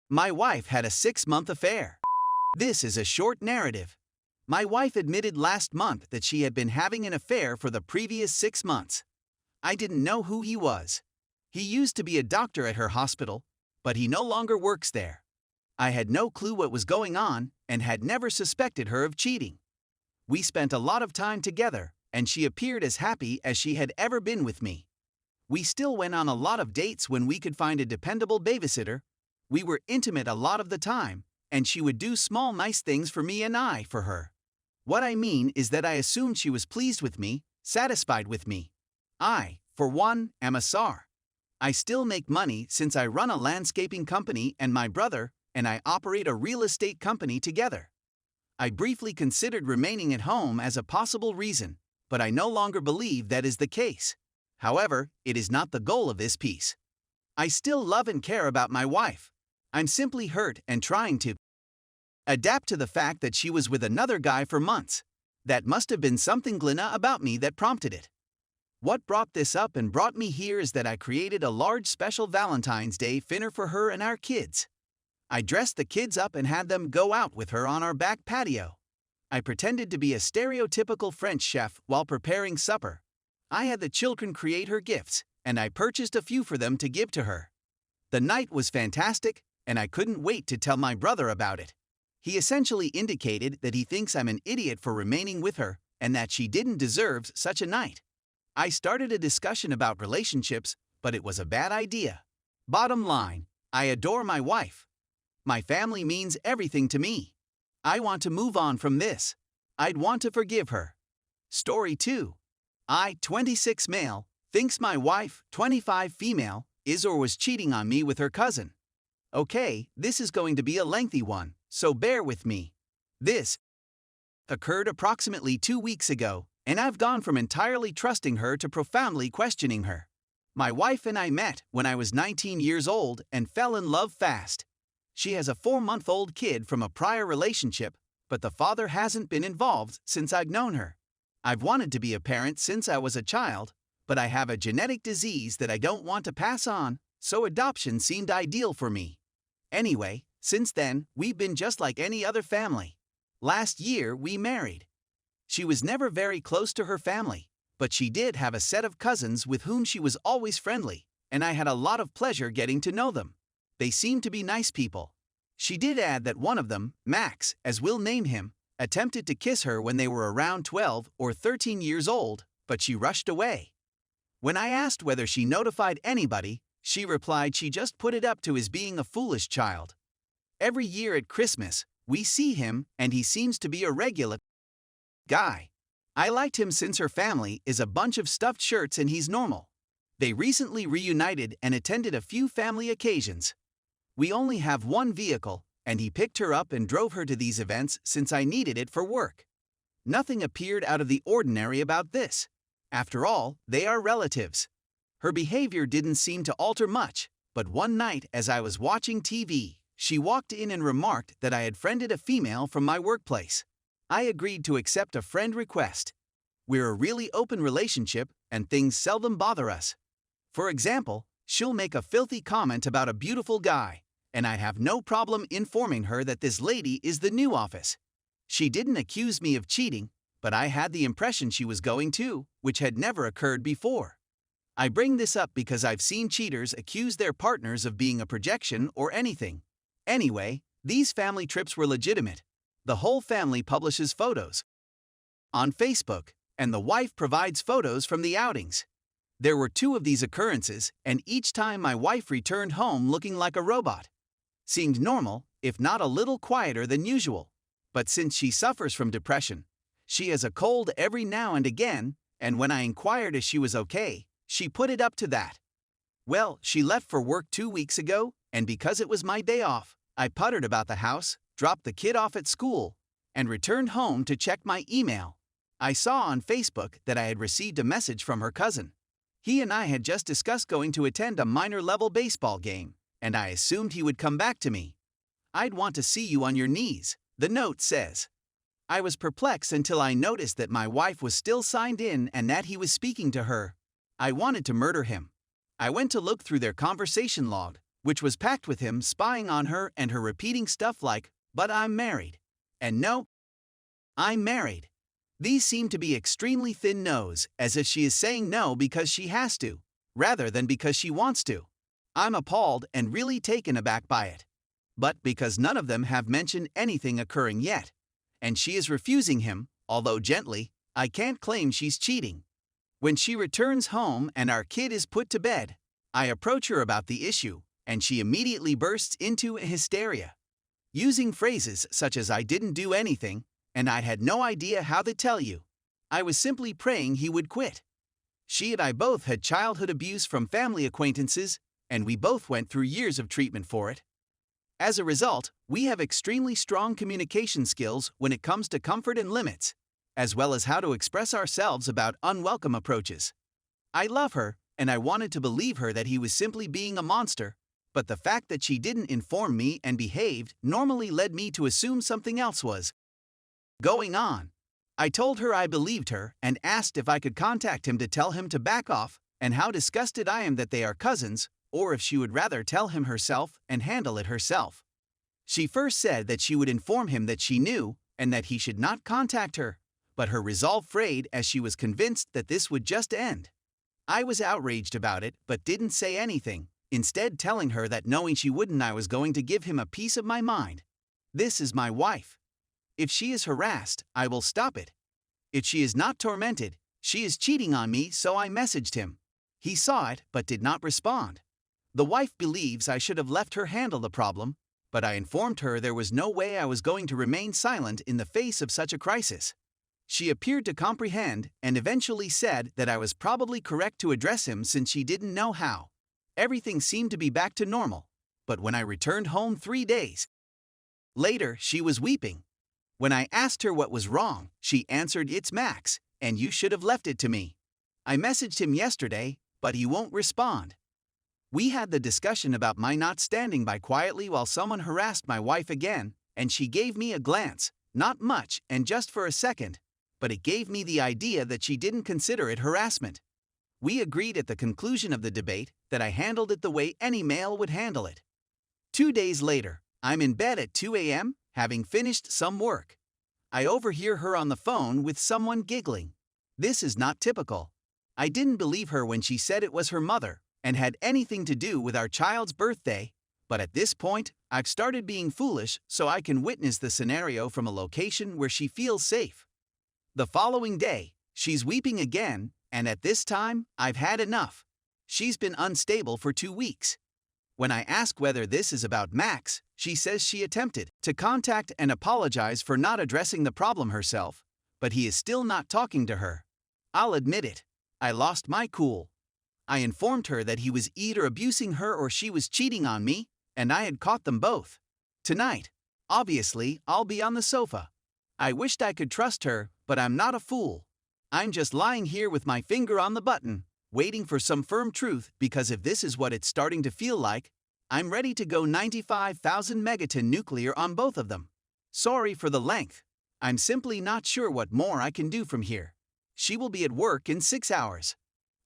My wife had a 6-month affair. This is a short narrative. My wife admitted last month that she had been having an affair for the previous 6 months. I didn't know who he was. He used to be a doctor at her hospital, but he no longer works there. I had no clue what was going on and had never suspected her of cheating. We spent a lot of time together, and she appeared as happy as she had ever been with me. We still went on a lot of dates when we could find a dependable babysitter. We were intimate a lot of the time, and she would do small nice things for me and I for her. What I mean is that I assumed she was pleased with me, satisfied with me. I, for one, am a SAR. I still make money since I run a landscaping company and my brother and I operate a real estate company together. I briefly considered remaining at home as a possible reason, but I no longer believe that is the case. However, it is not the goal of this piece. I still love and care about my wife. I'm simply hurt and trying to adapt to the fact that she was with another guy for months. That must have been something Glenna about me that prompted it. What brought this up and brought me here is that I created a large special Valentine's Day dinner for her and our kids. I dressed the kids up and had them go out with her on our back patio. I pretended to be a stereotypical French chef while preparing supper. I had the children create her gifts, and I purchased a few for them to give to her. The night was fantastic, and I couldn't wait to tell my brother about it. He essentially indicated that he thinks I'm an idiot for remaining with her and that she didn't deserve such a night. I started a discussion about relationships, but it was a bad idea. Bottom line, I adore my wife. My family means everything to me. I want to move on from this. I'd want to forgive her. Story 2. I, 26 male, thinks my wife, 25 female, is or was cheating on me with her cousin. Okay, this is going to be a lengthy one, so bear with me. This occurred approximately 2 weeks ago, and I've gone from entirely trusting her to profoundly questioning her. My wife and I met when I was 19 years old and fell in love fast. She has a 4-month-old kid from a prior relationship, but the father hasn't been involved since I've known her. I've wanted to be a parent since I was a child, but I have a genetic disease that I don't want to pass on, so adoption seemed ideal for me. Anyway, since then, we've been just like any other family. Last year, we married. She was never very close to her family, but she did have a set of cousins with whom she was always friendly, and I had a lot of pleasure getting to know them. They seemed to be nice people. She did add that one of them, Max, as we'll name him, attempted to kiss her when they were around 12 or 13 years old, but she rushed away. When I asked whether she notified anybody, she replied she just put it up to his being a foolish child. Every year at Christmas, we see him and he seems to be a regular guy. I liked him since her family is a bunch of stuffed shirts and he's normal. They recently reunited and attended a few family occasions. We only have one vehicle, and he picked her up and drove her to these events since I needed it for work. Nothing appeared out of the ordinary about this. After all, they are relatives. Her behavior didn't seem to alter much, but one night as I was watching TV, she walked in and remarked that I had friended a female from my workplace. I agreed to accept a friend request. We're a really open relationship, and things seldom bother us. For example, she'll make a filthy comment about a beautiful guy, and I have no problem informing her that this lady is the new office. She didn't accuse me of cheating, but I had the impression she was going to, which had never occurred before. I bring this up because I've seen cheaters accuse their partners of being a projection or anything. Anyway, these family trips were legitimate. The whole family publishes photos on Facebook, and the wife provides photos from the outings. There were 2 of these occurrences, and each time my wife returned home looking like a robot. Seemed normal, if not a little quieter than usual. But since she suffers from depression, she has a cold every now and again, and when I inquired if she was okay, she put it up to that. Well, she left for work 2 weeks ago, and because it was my day off, I puttered about the house, dropped the kid off at school, and returned home to check my email. I saw on Facebook that I had received a message from her cousin. He and I had just discussed going to attend a minor-level baseball game, and I assumed he would come back to me. "I'd want to see you on your knees," the note says. I was perplexed until I noticed that my wife was still signed in and that he was speaking to her. I wanted to murder him. I went to look through their conversation log, which was packed with him spying on her and her repeating stuff like, "But I'm married," and "No, I'm married." These seem to be extremely thin no's, as if she is saying no because she has to, rather than because she wants to. I'm appalled and really taken aback by it. But because none of them have mentioned anything occurring yet, and she is refusing him, although gently, I can't claim she's cheating. When she returns home and our kid is put to bed, I approach her about the issue, and she immediately bursts into hysteria, using phrases such as "I didn't do anything," and "I had no idea how to tell you. I was simply praying he would quit." She and I both had childhood abuse from family acquaintances, and we both went through years of treatment for it. As a result, we have extremely strong communication skills when it comes to comfort and limits, as well as how to express ourselves about unwelcome approaches. I love her, and I wanted to believe her that he was simply being a monster, but the fact that she didn't inform me and behaved normally led me to assume something else was going on. I told her I believed her and asked if I could contact him to tell him to back off and how disgusted I am that they are cousins, or if she would rather tell him herself and handle it herself. She first said that she would inform him that she knew and that he should not contact her, but her resolve frayed as she was convinced that this would just end. I was outraged about it but didn't say anything, instead telling her that knowing she wouldn't, I was going to give him a piece of my mind. This is my wife. If she is harassed, I will stop it. If she is not tormented, she is cheating on me, so I messaged him. He saw it but did not respond. The wife believes I should have let her handle the problem, but I informed her there was no way I was going to remain silent in the face of such a crisis. She appeared to comprehend and eventually said that I was probably correct to address him since she didn't know how. Everything seemed to be back to normal, but when I returned home 3 days later, she was weeping. When I asked her what was wrong, she answered, "It's Max, and you should have left it to me." I messaged him yesterday, but he won't respond. We had the discussion about my not standing by quietly while someone harassed my wife again, and she gave me a glance, not much and just for a second, but it gave me the idea that she didn't consider it harassment. We agreed at the conclusion of the debate that I handled it the way any male would handle it. 2 days later, I'm in bed at 2 a.m., having finished some work. I overhear her on the phone with someone giggling. This is not typical. I didn't believe her when she said it was her mother and had anything to do with our child's birthday, but at this point, I've started being foolish so I can witness the scenario from a location where she feels safe. The following day, she's weeping again, and at this time, I've had enough. She's been unstable for 2 weeks. When I ask whether this is about Max, she says she attempted to contact and apologize for not addressing the problem herself, but he is still not talking to her. I'll admit it. I lost my cool. I informed her that he was either abusing her or she was cheating on me, and I had caught them both. Tonight, obviously, I'll be on the sofa. I wished I could trust her, but I'm not a fool. I'm just lying here with my finger on the button, waiting for some firm truth, because if this is what it's starting to feel like, I'm ready to go 95,000 megaton nuclear on both of them. Sorry for the length. I'm simply not sure what more I can do from here. She will be at work in 6 hours.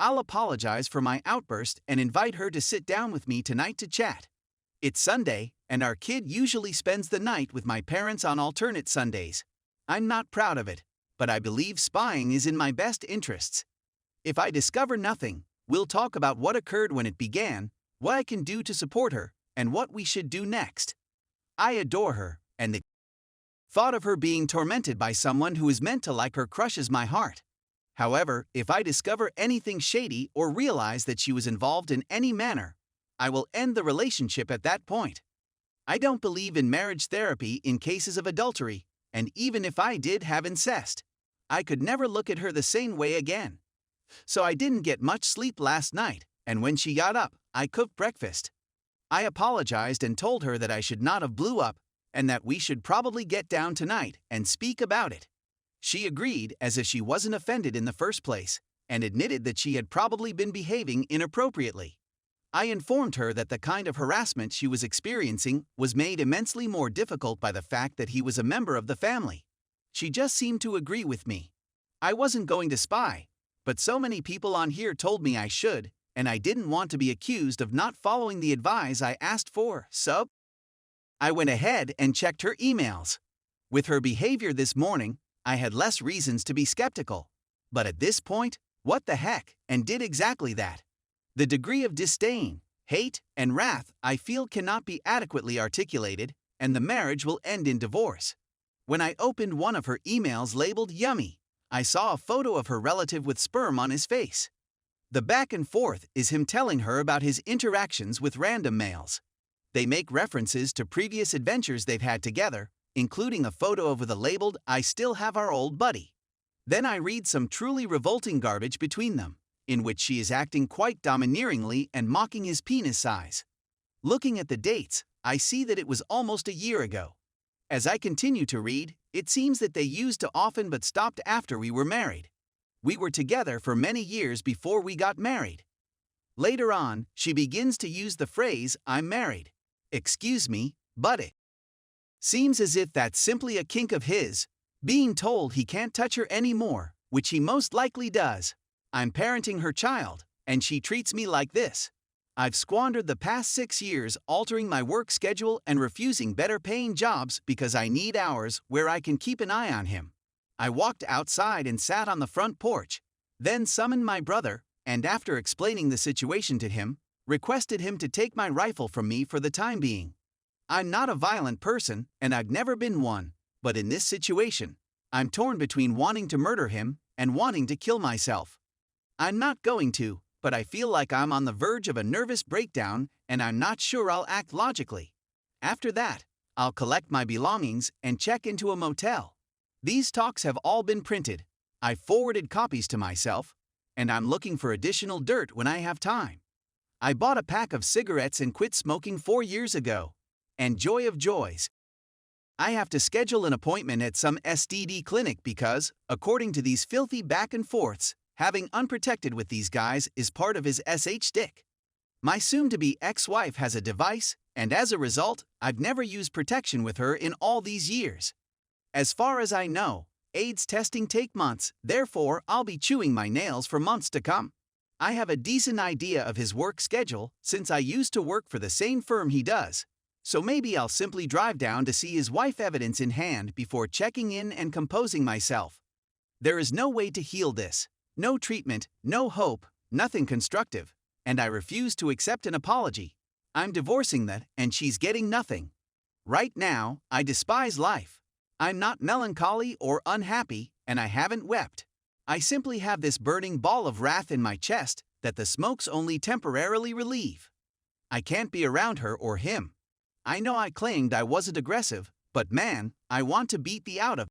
I'll apologize for my outburst and invite her to sit down with me tonight to chat. It's Sunday, and our kid usually spends the night with my parents on alternate Sundays. I'm not proud of it, but I believe spying is in my best interests. If I discover nothing, we'll talk about what occurred when it began, what I can do to support her, and what we should do next. I adore her, and the thought of her being tormented by someone who is meant to like her crushes my heart. However, if I discover anything shady or realize that she was involved in any manner, I will end the relationship at that point. I don't believe in marriage therapy in cases of adultery, and even if I did have incest, I could never look at her the same way again. So I didn't get much sleep last night, and when she got up, I cooked breakfast. I apologized and told her that I should not have blew up, and that we should probably get down tonight and speak about it. She agreed as if she wasn't offended in the first place, and admitted that she had probably been behaving inappropriately. I informed her that the kind of harassment she was experiencing was made immensely more difficult by the fact that he was a member of the family. She just seemed to agree with me. I wasn't going to spy, but so many people on here told me I should, and I didn't want to be accused of not following the advice I asked for, so I went ahead and checked her emails. With her behavior this morning, I had less reasons to be skeptical. But at this point, what the heck, and did exactly that. The degree of disdain, hate, and wrath I feel cannot be adequately articulated, and the marriage will end in divorce. When I opened one of her emails labeled Yummy, I saw a photo of her relative with sperm on his face. The back and forth is him telling her about his interactions with random males. They make references to previous adventures they've had together, including a photo of the labeled I still have our old buddy. Then I read some truly revolting garbage between them, in which she is acting quite domineeringly and mocking his penis size. Looking at the dates, I see that it was almost a year ago. As I continue to read, it seems that they used to often but stopped after we were married. We were together for many years before we got married. Later on, she begins to use the phrase, I'm married. Excuse me, but it seems as if that's simply a kink of his, being told he can't touch her anymore, which he most likely does. I'm parenting her child, and she treats me like this. I've squandered the past 6 years altering my work schedule and refusing better-paying jobs because I need hours where I can keep an eye on him. I walked outside and sat on the front porch, then summoned my brother, and after explaining the situation to him, requested him to take my rifle from me for the time being. I'm not a violent person, and I've never been one, but in this situation, I'm torn between wanting to murder him and wanting to kill myself. I'm not going to, but I feel like I'm on the verge of a nervous breakdown and I'm not sure I'll act logically. After that, I'll collect my belongings and check into a motel. These talks have all been printed. I've forwarded copies to myself, and I'm looking for additional dirt when I have time. I bought a pack of cigarettes and quit smoking 4 years ago. And joy of joys, I have to schedule an appointment at some STD clinic because, according to these filthy back and forths, having unprotected with these guys is part of his SH stick. My soon-to-be ex-wife has a device, and as a result, I've never used protection with her in all these years. As far as I know, AIDS testing take months, therefore I'll be chewing my nails for months to come. I have a decent idea of his work schedule since I used to work for the same firm he does, so maybe I'll simply drive down to see his wife evidence in hand before checking in and composing myself. There is no way to heal this. No treatment, no hope, nothing constructive, and I refuse to accept an apology. I'm divorcing that, and she's getting nothing. Right now, I despise life. I'm not melancholy or unhappy, and I haven't wept. I simply have this burning ball of wrath in my chest that the smokes only temporarily relieve. I can't be around her or him. I know I claimed I wasn't aggressive, but man, I want to beat the out of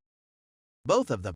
both of them.